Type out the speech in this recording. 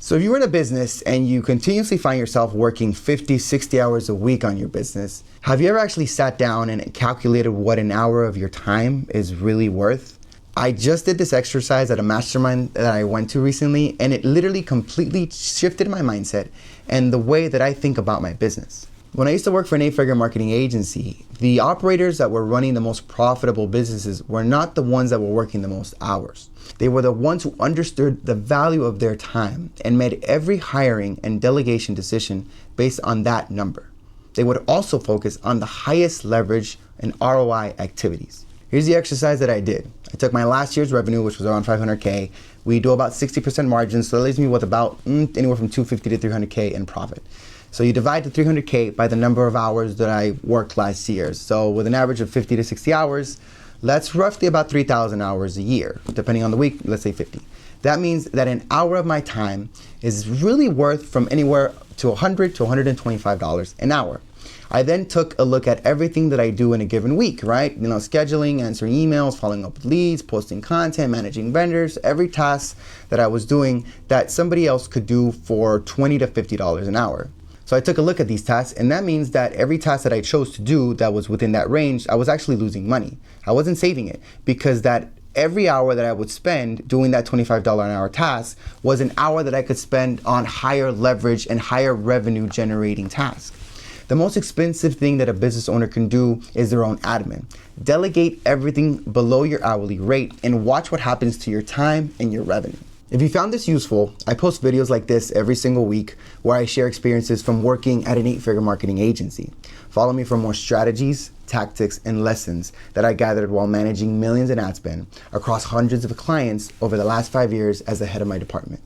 So if you were in a business and you continuously find yourself working 50, 60 hours a week on your business, have you ever actually sat down and calculated what an hour of your time is really worth? I just did this exercise at a mastermind that I went to recently, and it literally completely shifted my mindset and the way that I think about my business. When I used to work for an 8-figure marketing agency, the operators that were running the most profitable businesses were not the ones that were working the most hours. They were the ones who understood the value of their time and made every hiring and delegation decision based on that number. They would also focus on the highest leverage and ROI activities. Here's the exercise that I did. I took my last year's revenue, which was around 500K. We do about 60% margin, so that leaves me with about anywhere from 250 to 300K in profit. So you divide the 300K by the number of hours that I worked last year. So with an average of 50 to 60 hours, that's roughly about 3,000 hours a year. Depending on the week, let's say 50. That means that an hour of my time is really worth from anywhere to $100 to $125 an hour. I then took a look at everything that I do in a given week, right? Scheduling, answering emails, following up with leads, posting content, managing vendors, every task that I was doing that somebody else could do for $20 to $50 an hour. So I took a look at these tasks, and that means that every task that I chose to do that was within that range, I was actually losing money. I wasn't saving it, because that every hour that I would spend doing that $25 an hour task was an hour that I could spend on higher leverage and higher revenue generating tasks. The most expensive thing that a business owner can do is their own admin. Delegate everything below your hourly rate and watch what happens to your time and your revenue. If you found this useful, I post videos like this every single week where I share experiences from working at an 8-figure marketing agency. Follow me for more strategies, tactics, and lessons that I gathered while managing millions in ad spend across hundreds of clients over the last 5 years as the head of my department.